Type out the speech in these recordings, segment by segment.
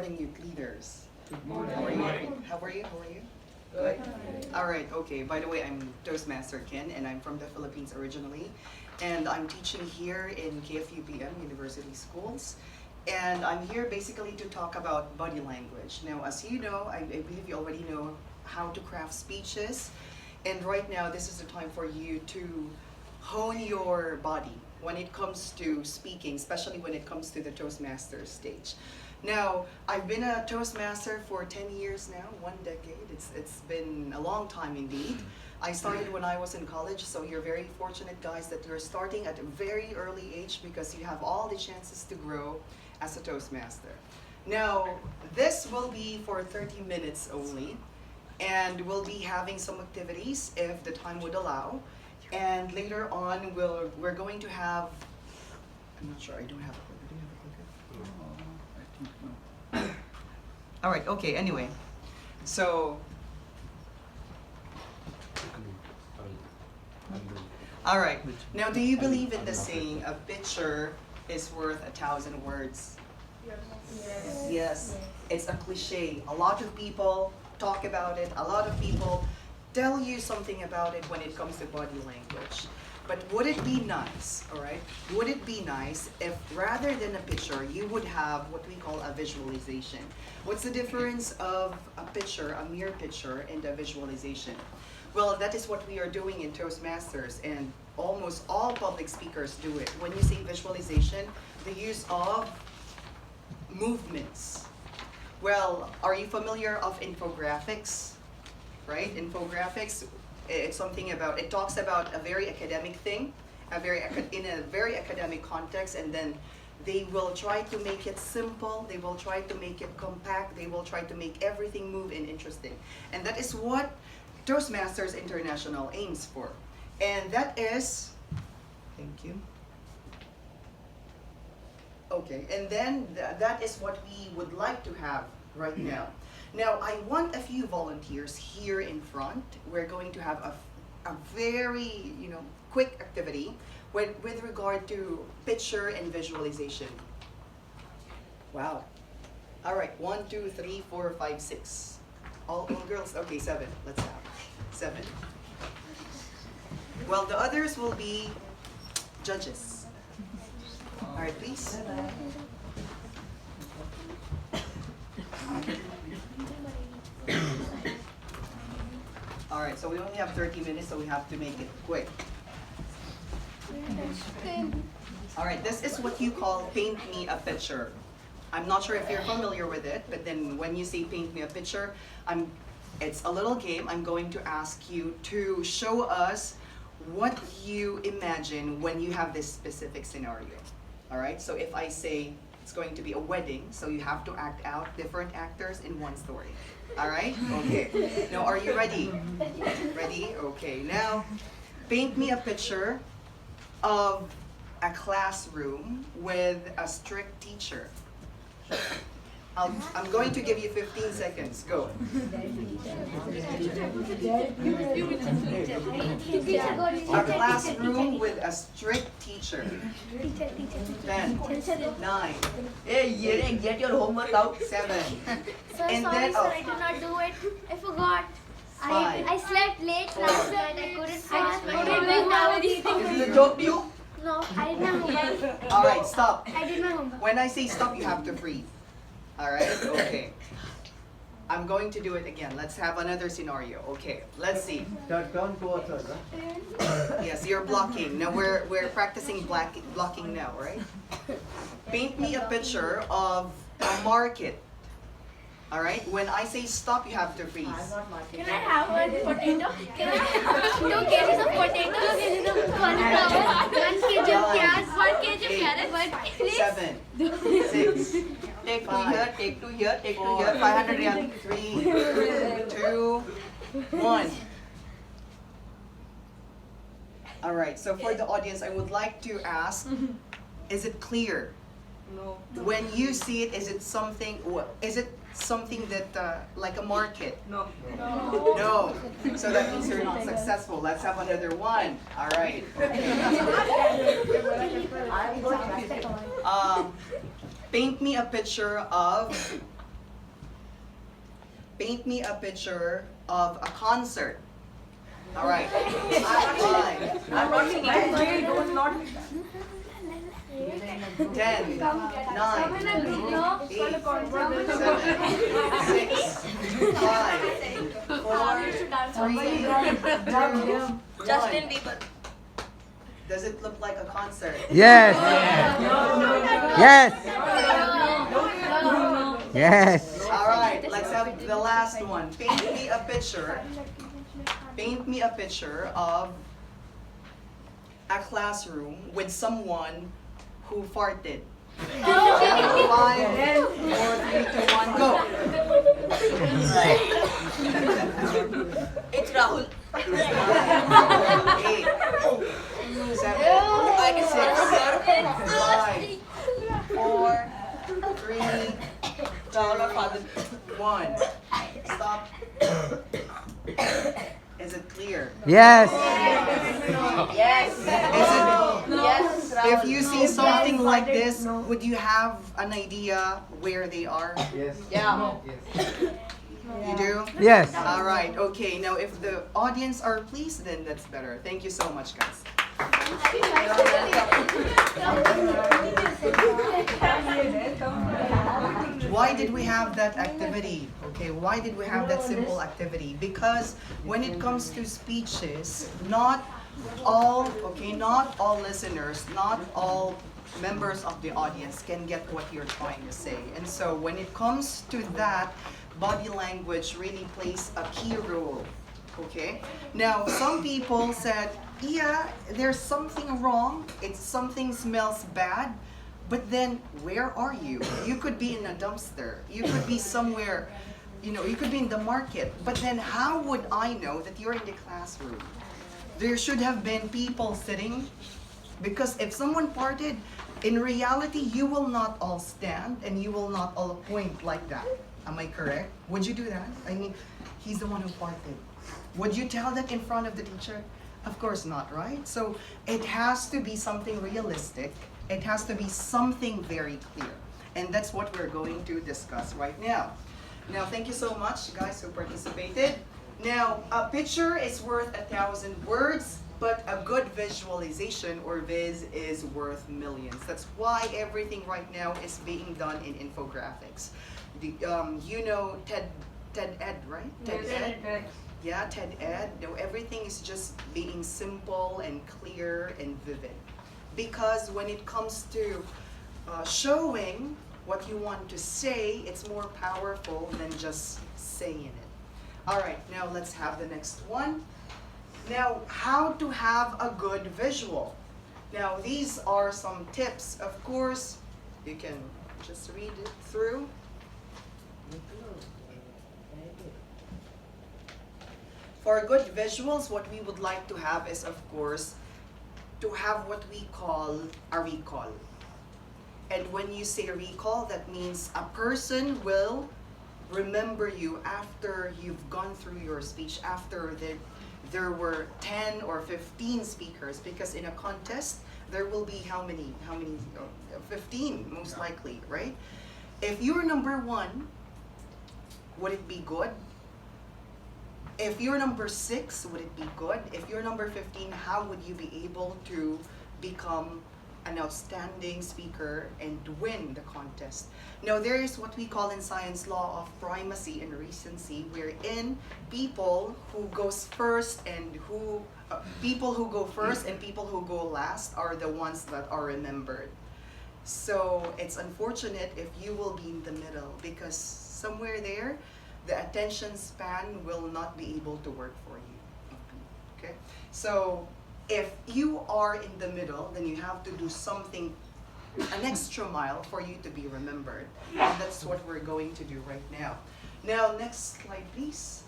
morning, youth leaders. Good How are you? How are you? How are you? Good. All right. Okay. By the way, I'm Toastmaster Ken, and I'm from the Philippines originally, and I'm teaching here in KFUPM University Schools. And I'm here basically to talk about body language. Now, as you know, I believe you already know how to craft speeches. And right now, this is the time for you to hone your body when it comes to speaking, especially when it comes to the Toastmaster stage. Now, I've been a Toastmaster for 10 years now, 1 decade. It's been a long time indeed. I started when I was in college, so you're very fortunate guys that you're starting at a very early age because you have all the chances to grow as a Toastmaster. Now, this will be for 30 minutes only, and we'll be having some activities if the time would allow. And later on, we're going to have, I'm not sure, I don't have a clicker. Do you have a clicker? Oh, I think no. All right, okay, anyway. So, all right. Now, do you believe in the saying, a picture is worth 1,000 words? Yes. Yes, it's a cliche. A lot of people talk about it. A lot of people tell you something about it when it comes to body language. But would it be nice, all right? Would it be nice if rather than a picture, you would have what we call a visualization? What's the difference of a picture, a mere picture, and a visualization? Well, that is what we are doing in Toastmasters, and almost all public speakers do it. When you say visualization, the use of movements. Well, are you familiar of infographics? Right? Infographics, it's something about, it talks about a very academic thing, in a very academic context, and then they will try to make it simple, they will try to make it compact, they will try to make everything move and interesting. And that is what Toastmasters International aims for. And that is, thank you. Okay, and then that is what we would like to have right now. Now, I want a few volunteers here in front. We're going to have a very, quick activity with regard to picture and visualization. Wow. All right, 1, 2, 3, 4, 5, 6. All girls? Okay, 7. Let's have 7. Well, the others will be judges. All right, please. All right, so we only have 30 minutes, so we have to make it quick. All right, this is what you call paint me a picture. I'm not sure if you're familiar with it, but then when you say paint me a picture, it's a little game. I'm going to ask you to show us what you imagine when you have this specific scenario. All right, so if I say it's going to be a wedding, so you have to act out different actors in one story. All right, okay. Now, are you ready? Ready? Okay, now paint me a picture of a classroom with a strict teacher. I'm going to give you 15 seconds. Go. A classroom with a strict teacher. 10, 9. Hey, get your homework out. 7. Sir, And sorry, then, sir, I did not do it. I forgot. I slept late last night. I couldn't fast. I did my homework. Is it a joke to you? No, I did my homework. All right, stop. I did my homework. When I say stop, you have to breathe. All right? Okay. I'm going to do it again. Let's have another scenario. Okay, let's see. Turn towards us, huh? Yes, you're blocking. Now we're practicing blocking now, right? Paint me a picture of a market. All right? When I say stop, you have to freeze. Can I have one potato? Can I have 2 kgs of potatoes? 1 flour, 1 kg of peas, 1 kg of carrot, 1 please. 7, 6, Take 5, 2 here, take 2 here, take 2 4, here, 500 real. 3, 2, 1. All right, so for the audience, I would like to ask, is it clear? No. When you see it, is it something that, like a market? No. No. So that means you're not successful. Let's have another one. All right. Paint me a picture of paint me a picture of a concert. All right. 5, I'm not saying that. Don't not. 10, 9, 8, 7, 6, 5, 4, 3, 2, Justin 1. Bieber. Does it look like a concert? Yes. Yes. Yes. All right, let's have the last one. Paint me a picture. Paint me a picture of a classroom with someone who farted. 5, 4, 3, 2, 1, go. It's Rahul. 8, 7, 6, 5, 4, 3, 2, 1. Stop. Is it clear? Yes. Yes. Is it? Yes. If you see something like this, would you have an idea where they are? Yes. Yeah. You do? Yes. All right, okay. Now, if the audience are pleased, then that's better. Thank you so much, guys. Why did we have that activity? Okay, why did we have that simple activity? Because when it comes to speeches, not all listeners, not all members of the audience can get what you're trying to say. And so when it comes to that, body language really plays a key role. Okay? Now, some people said, yeah, there's something wrong. Something smells bad. But then, where are you? You could be in a dumpster. You could be somewhere, you could be in the market. But then how would I know that you're in the classroom? There should have been people sitting. Because if someone parted, in reality, you will not all stand and you will not all point like that. Am I correct? Would you do that? I mean, he's the one who parted. Would you tell that in front of the teacher? Of course not, right? So it has to be something realistic. It has to be something very clear. And that's what we're going to discuss right now. Now, thank you so much, guys, who participated. Now, a picture is worth 1,000 words, but a good visualization or viz is worth millions. That's why everything right now is being done in infographics. TED Ed, right? TED Ed. Yeah, TED Ed. No, everything is just being simple and clear and vivid. Because when it comes to showing what you want to say, it's more powerful than just saying it. All right, now let's have the next one. Now, how to have a good visual. Now, these are some tips. Of course, you can just read it through. For good visuals, what we would like to have is, of course, to have what we call a recall. And when you say recall, that means a person will remember you after you've gone through your speech, after there were 10 or 15 speakers, because in a contest, there will be how many? 15, most likely, right? If you're number 1, would it be good? If you're number 6, would it be good? If you're number 15, how would you be able to become an outstanding speaker and win the contest? Now, there is what we call in science law of primacy and recency, wherein people who go first and people who go last are the ones that are remembered. So it's unfortunate if you will be in the middle, because somewhere there, the attention span will not be able to work for you. Okay? So if you are in the middle, then you have to do something, an extra mile for you to be remembered. And that's what we're going to do right now. Now, next slide, please.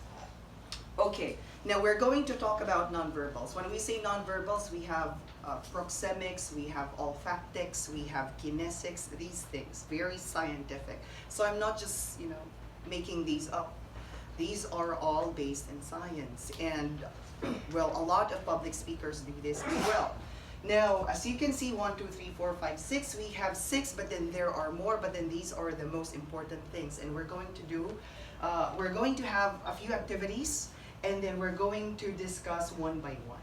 Okay, now we're going to talk about nonverbals. When we say nonverbals, we have proxemics, we have olfactics, we have kinesics, these things, very scientific. So I'm not just, making these up. These are all based in science, and well, a lot of public speakers do this as well. Now, as you can see, 1, 2, 3, 4, 5, 6. We have 6, but then there are more. But then these are the most important things, and we're going to do. We're going to have a few activities, and then we're going to discuss one by one.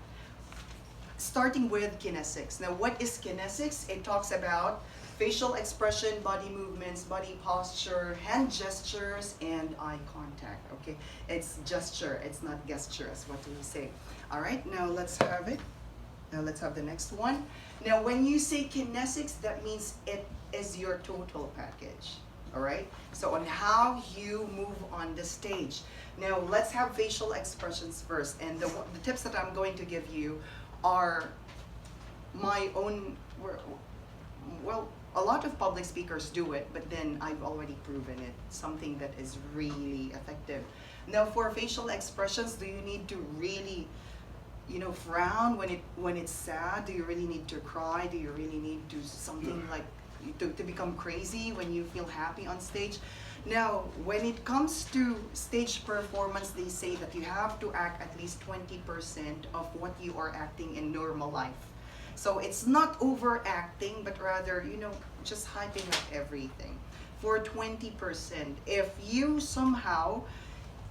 Starting with kinesics. Now, what is kinesics? It talks about facial expression, body movements, body posture, hand gestures, and eye contact. Okay, it's gesture. It's not gesture, as what we say. All right. Now let's have it. Now let's have the next one. Now when you say kinesics, that means it is your total package. All right? So on how you move on the stage. Now let's have facial expressions first. And the tips that I'm going to give you are my own, well, a lot of public speakers do it, but then I've already proven it. Something that is really effective. Now for facial expressions, do you need to really frown when it's sad? Do you really need to cry? Do you really need to something like to become crazy when you feel happy on stage? Now, when it comes to stage performance, they say that you have to act at least 20% of what you are acting in normal life. So it's not overacting, but rather, just hyping up everything. For 20%, if you somehow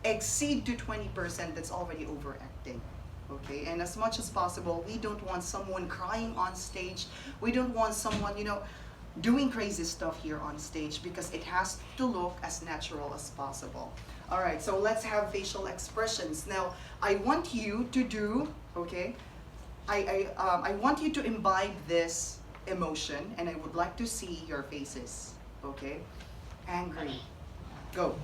exceed to 20%, that's already overacting. Okay, and as much as possible, we don't want someone crying on stage. We don't want someone, doing crazy stuff here on stage, because it has to look as natural as possible. All right, so let's have facial expressions. Now, I want you to do, okay, I want you to imbibe this emotion, and I would like to see your faces, okay? Angry, go.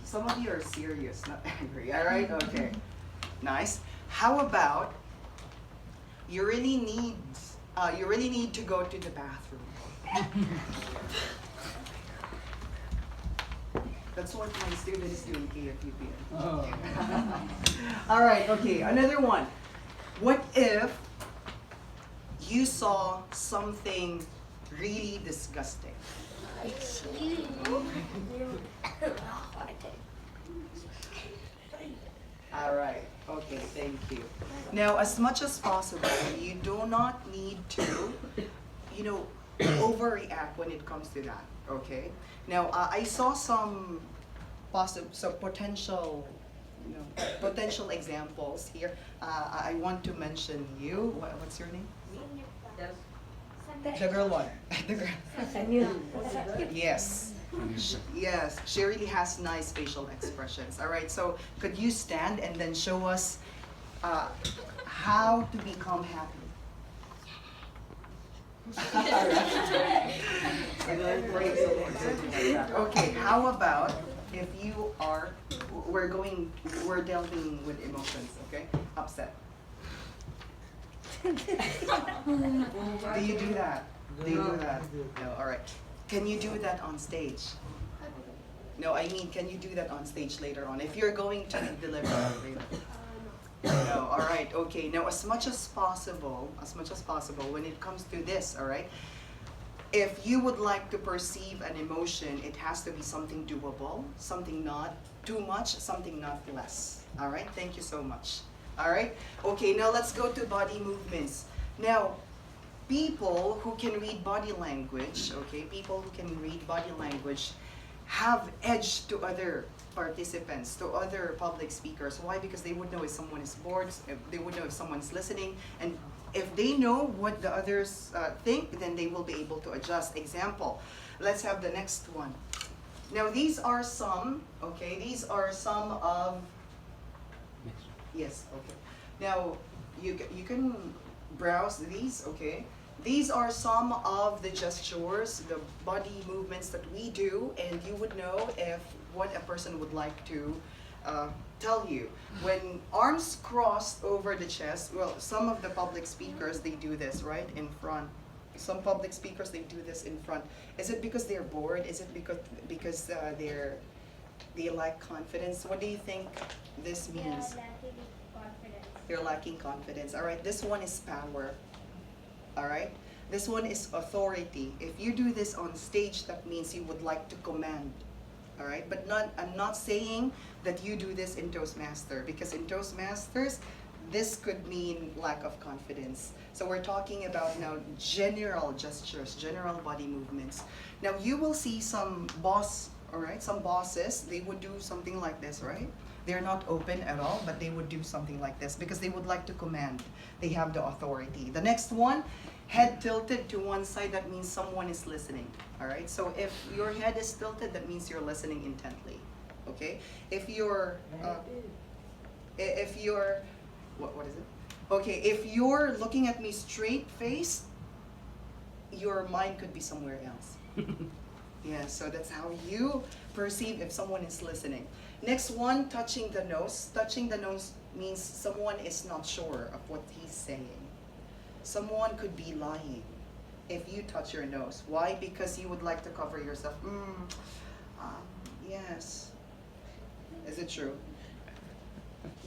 Some of you are serious, not angry. All right, okay, nice. How about you really need to go to the bathroom? That's what my student is doing here at UPN. Oh. All right, okay, another one. What if you saw something really disgusting? All right, okay, thank you. Now, as much as possible, you do not need to, overreact when it comes to that, okay? Now, I saw some potential, potential examples here. I want to mention you. What's your name? The girl one. The girl. Yes. Yes, she really has nice facial expressions. All right, so could you stand and then show us how to become happy? Okay, how about if you are, we're dealing with emotions, okay? Upset. Do you do that? Do you do that? No, all right. Can you do that on stage? No, I mean, can you do that on stage later on? If you're going to deliver later. No, all right, okay. Now, as much as possible, when it comes to this, all right, if you would like to perceive an emotion, it has to be something doable, something not too much, something not less. All right, thank you so much. All right, okay, now let's go to body movements. Now, people who can read body language, okay, people who can read body language have edge to other participants, to other public speakers. Why? Because they would know if someone is bored, they would know if someone's listening, and if they know what the others think, then they will be able to adjust. Example, let's have the next one. Now these are some, okay, these are some of, yes, okay. Now you can browse these, okay. These are some of the gestures, the body movements that we do, and you would know if what a person would like to tell you. When arms crossed over the chest, well, some of the public speakers, they do this, right, in front. Some public speakers, they do this in front. Is it because they're bored? Is it because they lack confidence? What do you think this means? They're lacking confidence. They're lacking confidence. All right, this one is power. All right, This one is authority. If you do this on stage, that means you would like to command. All right, but I'm not saying that you do this in Toastmaster, because in Toastmasters, this could mean lack of confidence. So we're talking about now general gestures, general body movements. Now you will see some some bosses, they would do something like this, right? They're not open at all, but they would do something like this because they would like to command. They have the authority. The next one, head tilted to one side, that means someone is listening. All right, so if your head is tilted, that means you're listening intently. Okay, if you're what is it? Okay, if you're looking at me straight face, your mind could be somewhere else. Yeah, so that's how you perceive if someone is listening. Next one, touching the nose. Touching the nose means someone is not sure of what he's saying. Someone could be lying if you touch your nose. Why? Because you would like to cover yourself. Yes. Is it true?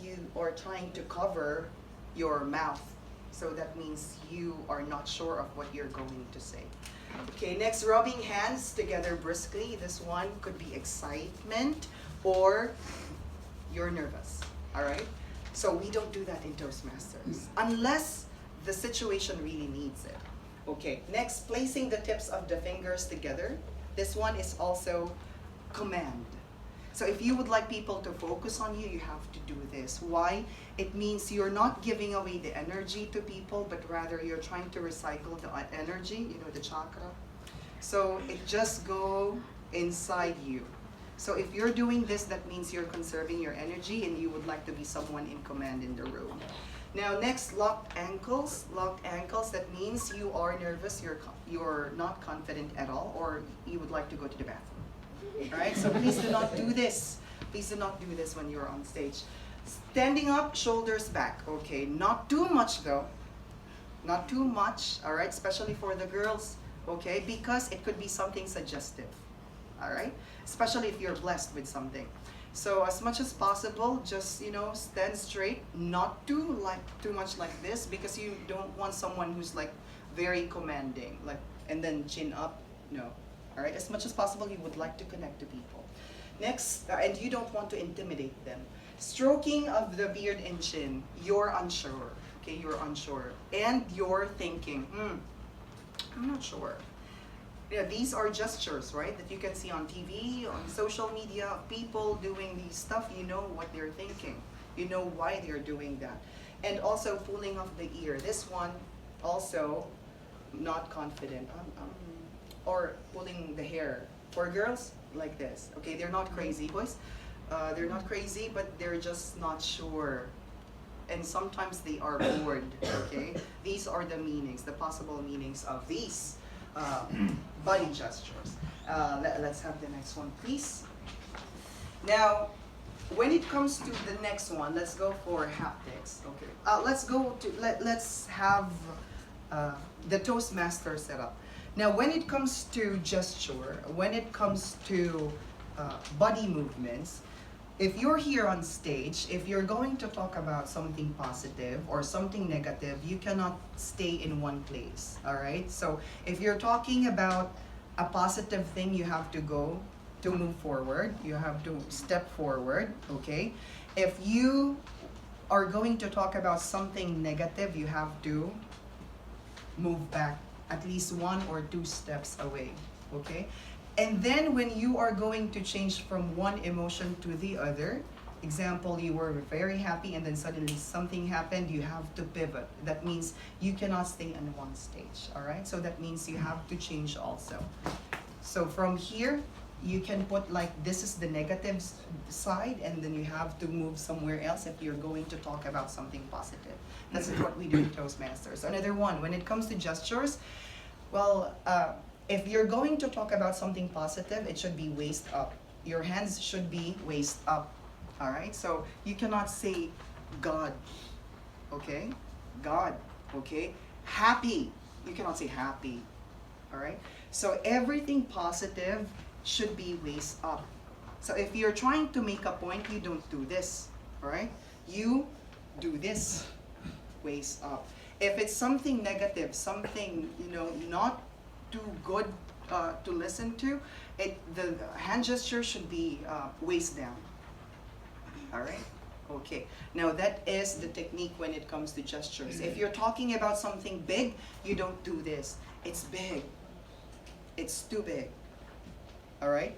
You are trying to cover your mouth. So that means you are not sure of what you're going to say. Okay, next, rubbing hands together briskly. This one could be excitement or you're nervous. All right? So we don't do that in Toastmasters unless the situation really needs it. Okay, next, placing the tips of the fingers together. This one is also command. So if you would like people to focus on you, you have to do this. Why? It means you're not giving away the energy to people, but rather you're trying to recycle the energy, the chakra. So it just go inside you. So if you're doing this, that means you're conserving your energy and you would like to be someone in command in the room. Now next, locked ankles. Locked ankles, that means you are nervous, you're not confident at all, or you would like to go to the bathroom. Right? So please do not do this. Please do not do this when you're on stage. Standing up, shoulders back. Okay, not too much though. Not too much, all right? Especially for the girls, okay? Because it could be something suggestive, all right? Especially if you're blessed with something. So as much as possible, just, stand straight, not too much like this, because you don't want someone who's like very commanding, and then chin up, no. All right, as much as possible, you would like to connect to people. Next, and you don't want to intimidate them. Stroking of the beard and chin, you're unsure, okay, you're unsure. And you're thinking, I'm not sure. Yeah, these are gestures, right, that you can see on TV, on social media, people doing these stuff, you know what they're thinking. You know why they're doing that. And also pulling off the ear. This one, also, not confident. Or pulling the hair. For girls, like this. Okay, they're not crazy, boys. They're not crazy, but they're just not sure. And sometimes they are bored, okay? These are the meanings, the possible meanings of these body gestures. Let's have the next one, please. Now, when it comes to the next one, let's go for haptics. Okay. Let's have the Toastmaster setup. Now, when it comes to gesture, when it comes to body movements, if you're here on stage, if you're going to talk about something positive or something negative, you cannot stay in one place, all right? So if you're talking about a positive thing, you have to go to move forward. You have to step forward, okay? If you are going to talk about something negative, you have to move back at least 1 or 2 steps away, okay? And then when you are going to change from one emotion to the other, example, you were very happy and then suddenly something happened, you have to pivot. That means you cannot stay on one stage, all right? So that means you have to change also. So from here, you can put this is the negative side, and then you have to move somewhere else if you're going to talk about something positive. That's what we do in Toastmasters. Another one, when it comes to gestures, well, if you're going to talk about something positive, it should be waist up. Your hands should be waist up, all right? So you cannot say God, okay? God, okay? Happy, you cannot say happy, all right? So everything positive should be waist up. So if you're trying to make a point, you don't do this, all right? You do this, waist up. If it's something negative, something, not too good to listen to, the hand gesture should be waist down. All right? Okay. Now that is the technique when it comes to gestures. If you're talking about something big, you don't do this. It's big. It's too big. All right?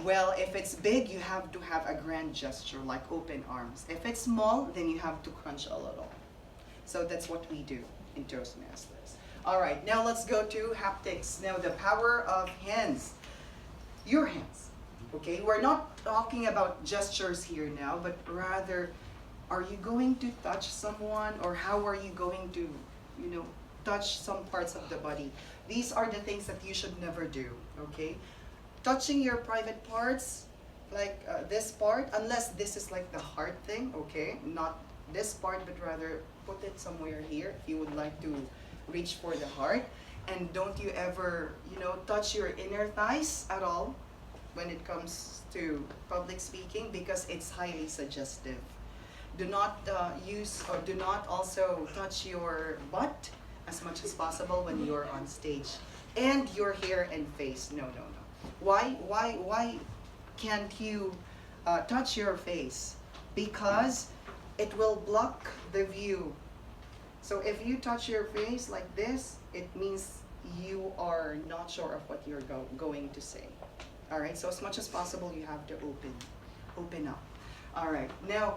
Well, if it's big, you have to have a grand gesture, like open arms. If it's small, then you have to crunch a little. So that's what we do in Toastmasters. All right, now let's go to haptics. Now the power of hands. Your hands. Okay, we're not talking about gestures here now, but rather, are you going to touch someone, or how are you going to, touch some parts of the body? These are the things that you should never do, okay? Touching your private parts, like this part, unless this is like the heart thing, okay? Not this part, but rather put it somewhere here if you would like to reach for the heart. And don't you ever, touch your inner thighs at all when it comes to public speaking, because it's highly suggestive. Do not use, or do not also touch your butt as much as possible when you're on stage. And your hair and face, no. Why can't you touch your face? Because it will block the view. So if you touch your face like this, it means you are not sure of what you're going to say. All right, so as much as possible, you have to open up. All right, now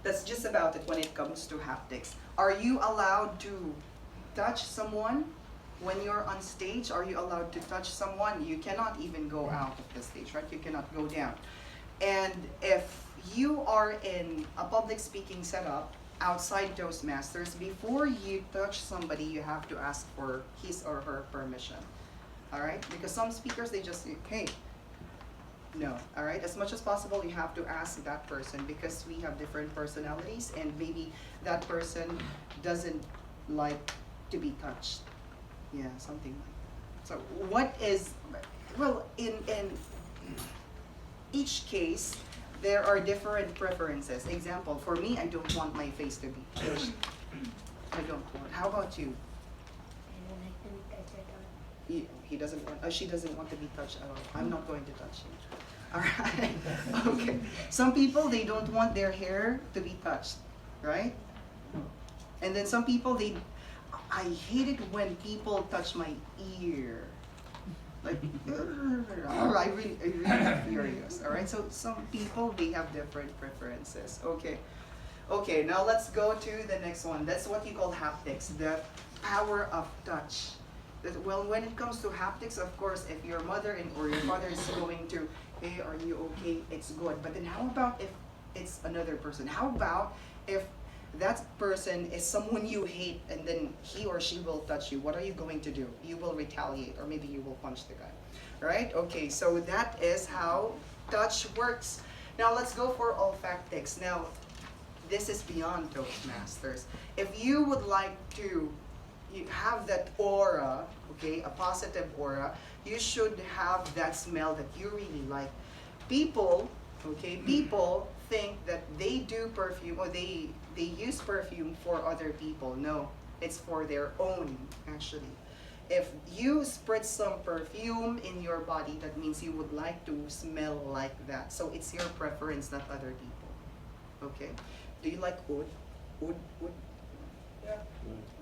that's just about it when it comes to haptics. Are you allowed to touch someone when you're on stage? Are you allowed to touch someone? You cannot even go out of the stage, right? You cannot go down. And if you are in a public speaking setup outside Toastmasters, before you touch somebody, you have to ask for his or her permission. All right? Because some speakers, they just say, hey, no. All right? As much as possible, you have to ask that person, because we have different personalities, and maybe that person doesn't like to be touched. Yeah, something like that. So what is, well, in each case, there are different preferences. Example, for me, I don't want my face to be touched. I don't want. How about you? He doesn't want, she doesn't want to be touched at all. I'm not going to touch you. All right. Okay. Some people, they don't want their hair to be touched, right? And then some people, I hate it when people touch my ear. Like, I really furious. All right. So some people, they have different preferences. Okay. Okay. Now let's go to the next one. That's what you call haptics, the power of touch. Well, when it comes to haptics, of course, if your mother or your father is going to, hey, are you okay? It's good. But then how about if it's another person? How about if that person is someone you hate, and then he or she will touch you? What are you going to do? You will retaliate, or maybe you will punch the guy, right? Okay, so that is how touch works. Now let's go for olfactics. Now, this is beyond Toastmasters. If you would like to have that aura, okay, a positive aura, you should have that smell that you really like. People think that they do perfume, or they use perfume for other people. No, it's for their own, actually. If you spritz some perfume in your body, that means you would like to smell like that. So it's your preference, not other people. Okay? Do you like oud? Oud? Yeah.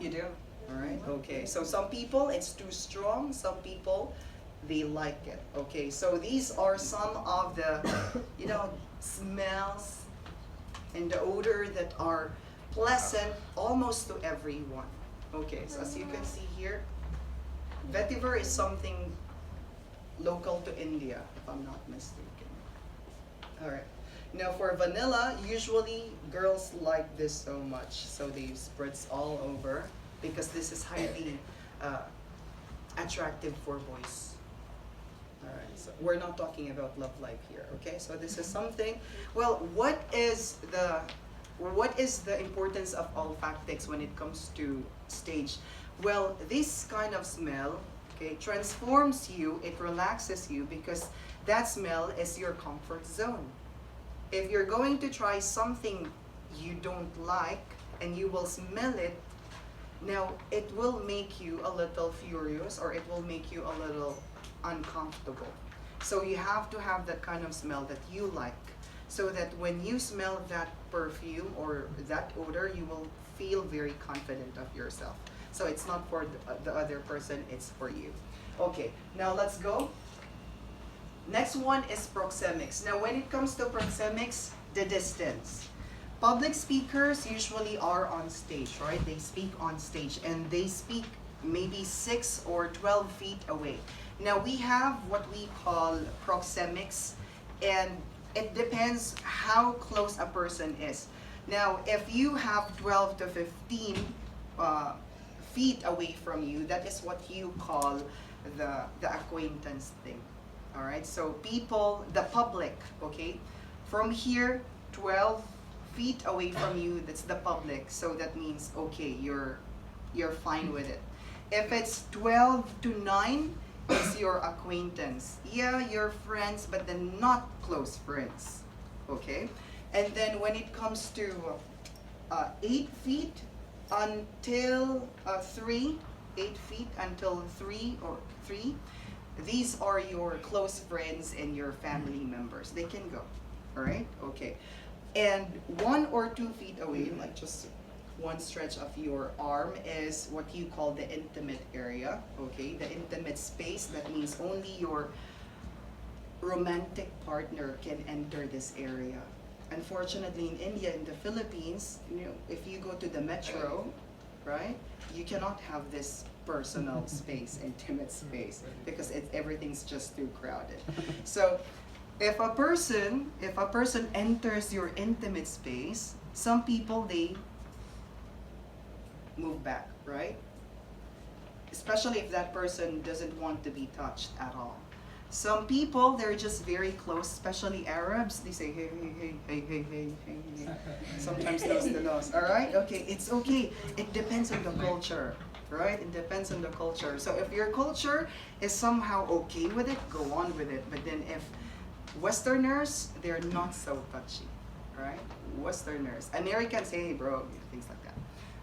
You do? All right, okay. So some people, it's too strong. Some people, they like it. Okay, so these are some of the, smells and the odor that are pleasant almost to everyone. Okay, so as you can see here, vetiver is something local to India, if I'm not mistaken. All right. Now for vanilla, usually girls like this so much, so they spritz all over, because this is highly attractive for boys. All right, so we're not talking about love life here, okay? So this is something. Well, what is the importance of olfactics when it comes to stage? Well, this kind of smell, okay, transforms you. It relaxes you, because that smell is your comfort zone. If you're going to try something you don't like, and you will smell it, now it will make you a little furious, or it will make you a little uncomfortable. So you have to have that kind of smell that you like, so that when you smell that perfume or that odor, you will feel very confident of yourself. So it's not for the other person, it's for you. Okay, now let's go. Next one is proxemics. Now when it comes to proxemics, the distance. Public speakers usually are on stage, right? They speak on stage, and they speak maybe 6 or 12 feet away. Now we have what we call proxemics, and it depends how close a person is. Now if you have 12 to 15 feet away from you, that is what you call the acquaintance thing. All right, so people, the public, okay, from here 12 feet away from you, that's the public. So that means, okay, you're fine with it. If it's 12 to 9, it's your acquaintance. Yeah, you're friends, but then not close friends. Okay? And then when it comes to 8 feet until 3, 8 feet until 3 or 3, these are your close friends and your family members. They can go. All right? Okay. And 1 or 2 feet away, like just one stretch of your arm, is what you call the intimate area. Okay? The intimate space. That means only your romantic partner can enter this area. Unfortunately, in India, in the Philippines, you know, if you go to the metro, right, you cannot have this personal space, intimate space, because everything's just too crowded. So if a person enters your intimate space, some people, they move back, right? Especially if that person doesn't want to be touched at all. Some people, they're just very close, especially Arabs. They say, hey, hey, hey, hey, hey, hey, hey, hey. Sometimes nose to nose. All right? Okay, it's okay. It depends on the culture, right? It depends on the culture. So if your culture is somehow okay with it, go on with it. But then if Westerners, they're not so touchy, right? Westerners. Americans say, hey, bro, things like that.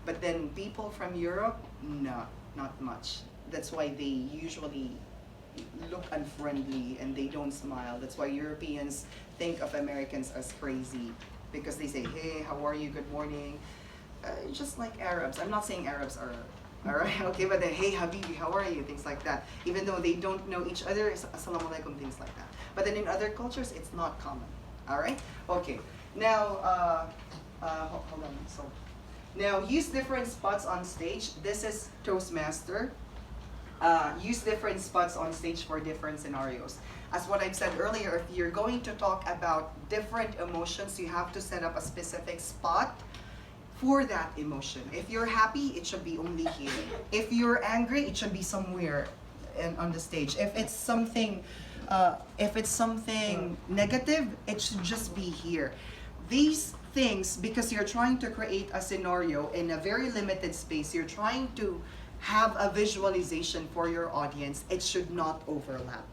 But then people from Europe, no, not much. That's why they usually look unfriendly and they don't smile. That's why Europeans think of Americans as crazy, because they say, hey, how are you, good morning. Just like Arabs. I'm not saying Arabs are, all right, okay, but then, hey, Habibi, how are you, things like that. Even though they don't know each other, assalamu alaikum, things like that. But then in other cultures, it's not common, all right? Okay, now, hold on, so. Now, use different spots on stage. This is Toastmaster. Use different spots on stage for different scenarios. As what I've said earlier, if you're going to talk about different emotions, you have to set up a specific spot for that emotion. If you're happy, it should be only here. If you're angry, it should be somewhere on the stage. If it's something negative, it should just be here. These things, because you're trying to create a scenario in a very limited space, you're trying to have a visualization for your audience, it should not overlap.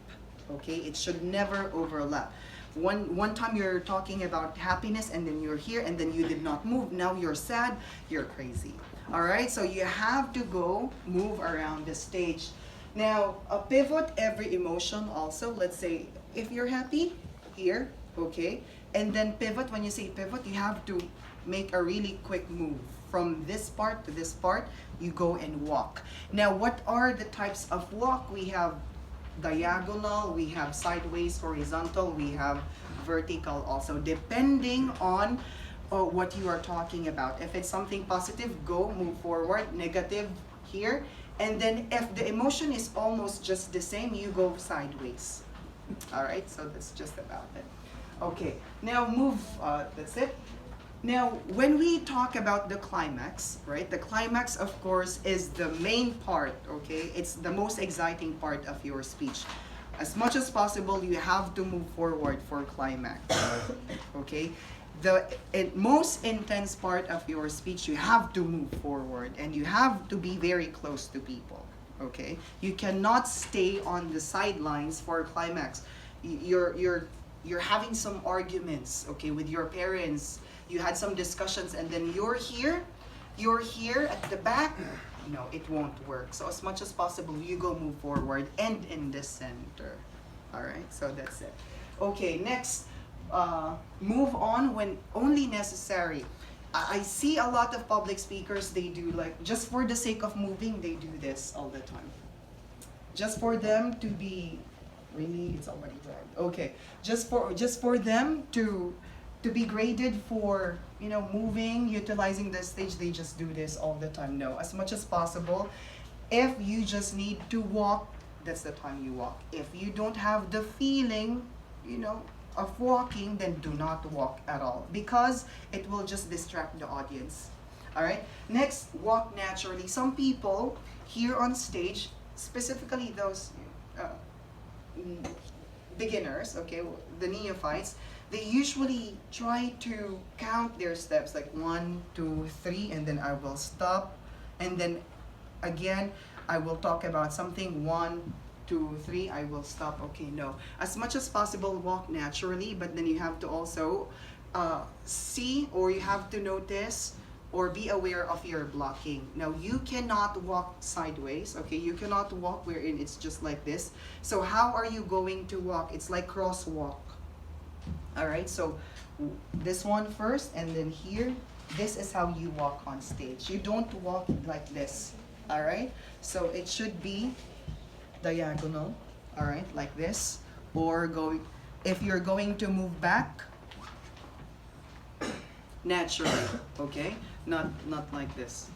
Okay, it should never overlap. One time you're talking about happiness, and then you're here, and then you did not move. Now you're sad, you're crazy. All right, so you have to go move around the stage. Now, a pivot every emotion also. Let's say if you're happy, here, okay, and then pivot. When you say pivot, you have to make a really quick move. From this part to this part, you go and walk. Now, what are the types of walk? We have diagonal, we have sideways, horizontal, we have vertical also, depending on what you are talking about. If it's something positive, go, move forward. Negative, here. And then if the emotion is almost just the same, you go sideways. All right, so that's just about it. Okay, now move, that's it. Now, when we talk about the climax, right? The climax, of course, is the main part, okay? It's the most exciting part of your speech. As much as possible, you have to move forward for climax, okay? The most intense part of your speech, you have to move forward, and you have to be very close to people, okay? You cannot stay on the sidelines for climax. You're having some arguments, okay, with your parents. You had some discussions, and then you're here, you're here at the back, no, it won't work. So as much as possible, you go move forward and in the center. All right, so that's it. Okay, next, move on when only necessary. I see a lot of public speakers, they do like, just for the sake of moving, they do this all the time. Just for them to be, really, it's already dragged. Okay, just for them to be graded for, you know, moving, utilizing the stage, they just do this all the time. No, as much as possible, if you just need to walk, that's the time you walk. If you don't have the feeling, you know, of walking, then do not walk at all, because it will just distract the audience. All right, next, walk naturally. Some people here on stage, specifically those beginners, okay, the neophytes, they usually try to count their steps like 1, 2, 3, and then I will stop, and then again I will talk about something, 1, 2, 3, I will stop. Okay, no, as much as possible walk naturally, but then you have to also see, or you have to notice or be aware of your blocking. Now, you cannot walk sideways, okay? You cannot walk wherein it's just like this. So how are you going to walk? It's like crosswalk. All right, so this one first, and then here, this is how you walk on stage. You don't walk like this, all right? So it should be diagonal, all right, like this, or if you're going to move back, naturally, okay? Not like this.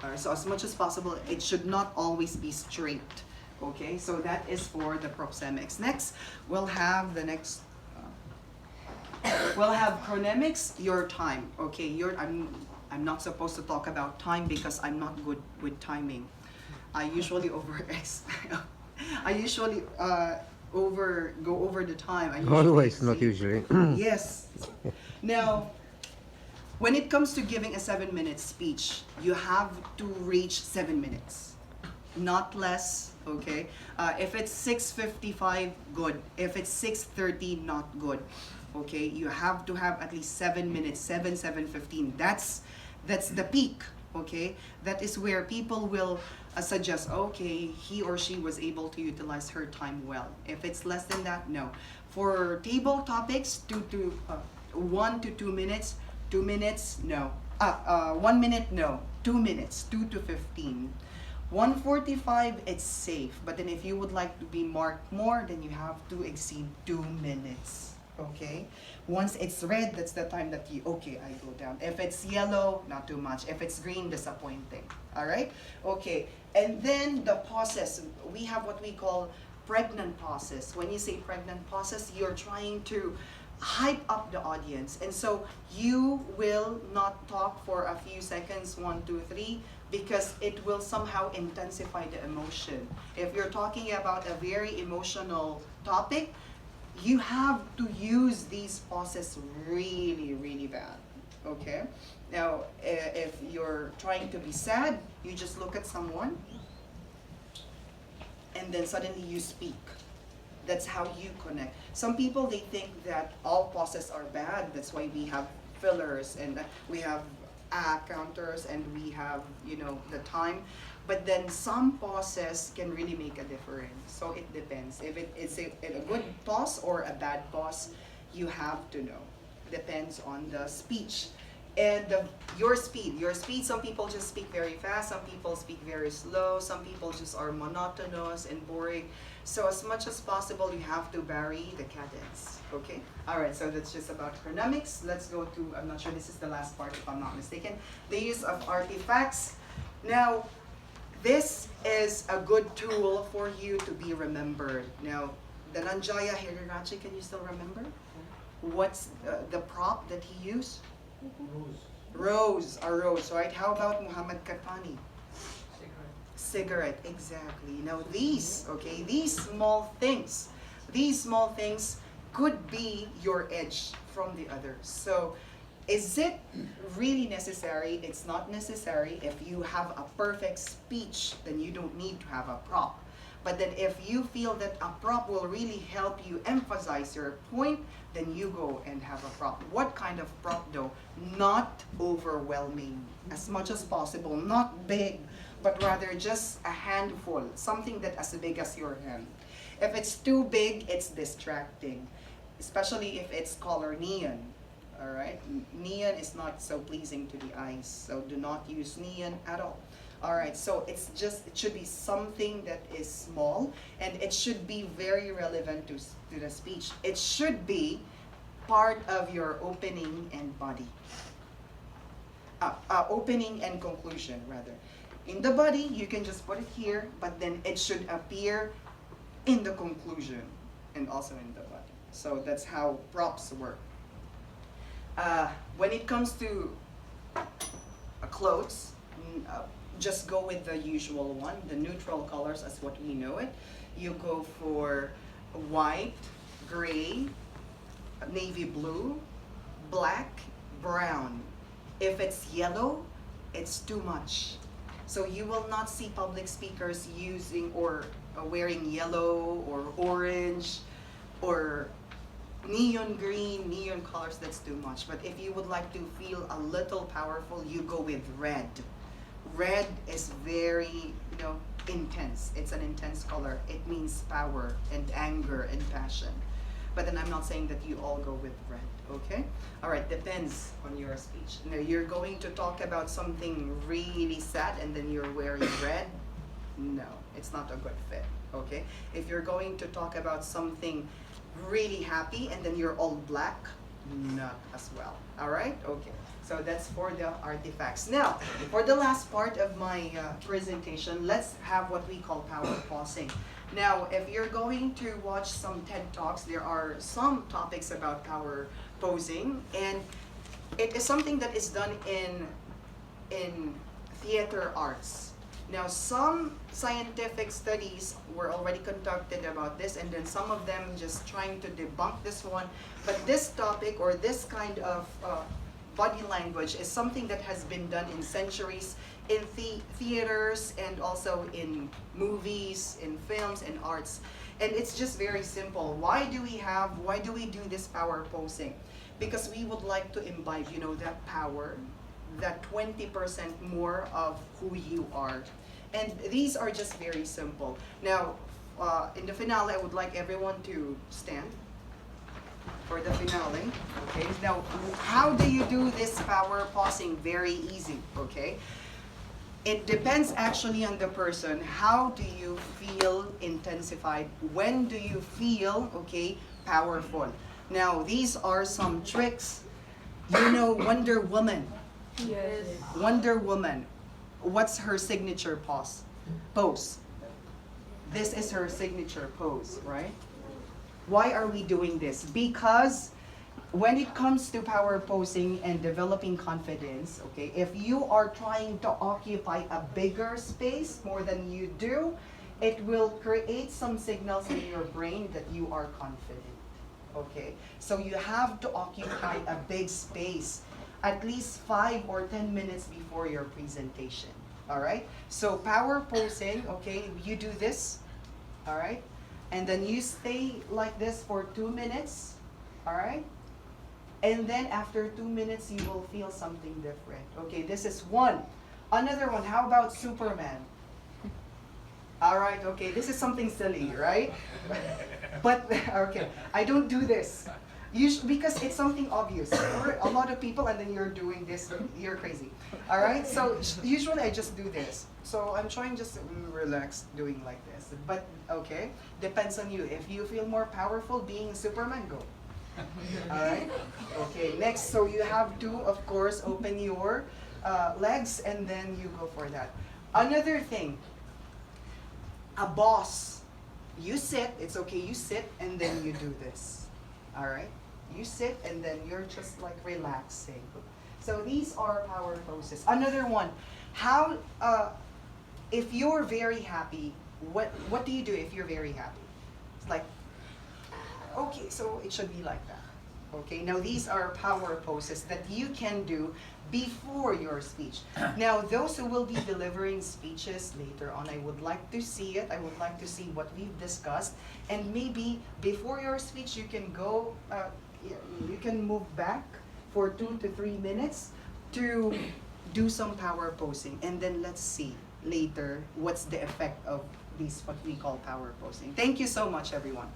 All right, so as much as possible, it should not always be straight, okay? So that is for the proxemics. Next, we'll have the next, we'll have chronemics, your time, okay? I'm not supposed to talk about time because I'm not good with timing. I usually I usually go over the time. Always, not usually. Yes. Now, when it comes to giving a 7-minute speech, you have to reach 7 minutes, not less, okay? If it's 6:55, good. If it's 6:30, not good, okay? You have to have at least 7 minutes, 7:15. That's the peak, okay? That is where people will suggest, okay, he or she was able to utilize her time well. If it's less than that, no. For table topics, 1 to 2 minutes, 2 minutes, no. 1 minute, no. 2 minutes, 2 to 15. 1:45, it's safe. But then if you would like to be marked more, then you have to exceed 2 minutes. Okay? Once it's red, that's the time that you, okay, I go down. If it's yellow, not too much. If it's green, disappointing. All right? Okay. And then the pauses. We have what we call pregnant pauses. When you say pregnant pauses, you're trying to hype up the audience, and so you will not talk for a few seconds, 1, 2, 3, because it will somehow intensify the emotion. If you're talking about a very emotional topic, you have to use these pauses really, really bad. Okay? Now, if you're trying to be sad, you just look at someone and then suddenly you speak. That's how you connect. Some people, they think that all pauses are bad. That's why we have fillers and we have counters and we have, you know, the time. But then some pauses can really make a difference. So it depends. If it's a good pause or a bad pause, you have to know. Depends on the speech. And your speed, some people just speak very fast, some people speak very slow, some people just are monotonous and boring. So as much as possible, you have to vary the cadence, okay? All right, so that's just about chronemics. Let's go to, I'm not sure this is the last part if I'm not mistaken, the use of artifacts. Now, this is a good tool for you to be remembered. Now, the Nanjaya Hirirachi, can you still remember? What's the prop that he used? Rose, a rose, right? How about Muhammad Katani? Cigarette, exactly. Now these, okay, these small things could be your edge from the others. So is it really necessary? It's not necessary. If you have a perfect speech, then you don't need to have a prop. But then if you feel that a prop will really help you emphasize your point, then you go and have a prop. What kind of prop though? Not overwhelming, as much as possible, not big, but rather just a handful, something that as big as your hand. If it's too big, it's distracting, especially if it's color neon. All right, neon is not so pleasing to the eyes, so do not use neon at all. All right, so it should be something that is small, and it should be very relevant to the speech. It should be part of your opening and body. Opening and conclusion, rather. In the body, you can just put it here, but then it should appear in the conclusion and also in the body. So that's how props work. When it comes to clothes, just go with the usual one, the neutral colors as what we know it. You go for white, gray, navy blue, black, brown. If it's yellow, it's too much. So you will not see public speakers using or wearing yellow or orange or neon green, neon colors. That's too much. But if you would like to feel a little powerful, you go with red. Red is very, intense. It's an intense color. It means power and anger and passion. But then I'm not saying that you all go with red, okay? All right, depends on your speech. Now, you're going to talk about something really sad and then you're wearing red. No, it's not a good fit, okay? If you're going to talk about something really happy and then you're all black, not as well. All right, okay. So that's for the artifacts. Now, for the last part of my presentation, let's have what we call power pausing. Now, if you're going to watch some TED Talks, there are some topics about power posing, and it is something that is done in theater arts. Now, some scientific studies were already conducted about this, and then some of them just trying to debunk this one. But this topic or this kind of body language is something that has been done in centuries in theaters and also in movies, in films, and arts. And it's just very simple. Why do we do this power posing? Because we would like to imbibe, that power, that 20% more of who you are. And these are just very simple. Now, in the finale, I would like everyone to stand for the finale. Okay, now how do you do this power pausing? Very easy, okay? It depends actually on the person. How do you feel intensified? When do you feel, okay, powerful? Now, these are some tricks. Wonder Woman. Yes. Wonder Woman. What's her signature pose? This is her signature pose, right? Why are we doing this? Because when it comes to power posing and developing confidence, okay, if you are trying to occupy a bigger space more than you do, it will create some signals in your brain that you are confident, okay? So you have to occupy a big space at least 5 or 10 minutes before your presentation, all right? So power posing, okay, you do this, all right? And then you stay like this for 2 minutes, all right? And then after 2 minutes, you will feel something different. Okay, this is one. Another one, how about Superman? All right, okay, this is something silly, right? But, okay, I don't do this. Because it's something obvious. For a lot of people, and then you're doing this, you're crazy. All right, so usually I just do this. So I'm trying just to relax doing like this. But, okay, depends on you. If you feel more powerful being Superman, go. All right, okay, next, so you have to, of course, open your legs and then you go for that. Another thing, a boss, you sit, it's okay, you sit and then you do this. All right, you sit and then you're just like relaxing. So these are power poses. Another one, how, if you're very happy, what do you do if you're very happy? It's like, okay, so it should be like that. Okay, now these are power poses that you can do before your speech. Now, those who will be delivering speeches later on, I would like to see it. I would like to see what we've discussed. And maybe before your speech, you can go, you can move back for 2 to 3 minutes to do some power posing. And then let's see later what's the effect of these, what we call power posing. Thank you so much, everyone.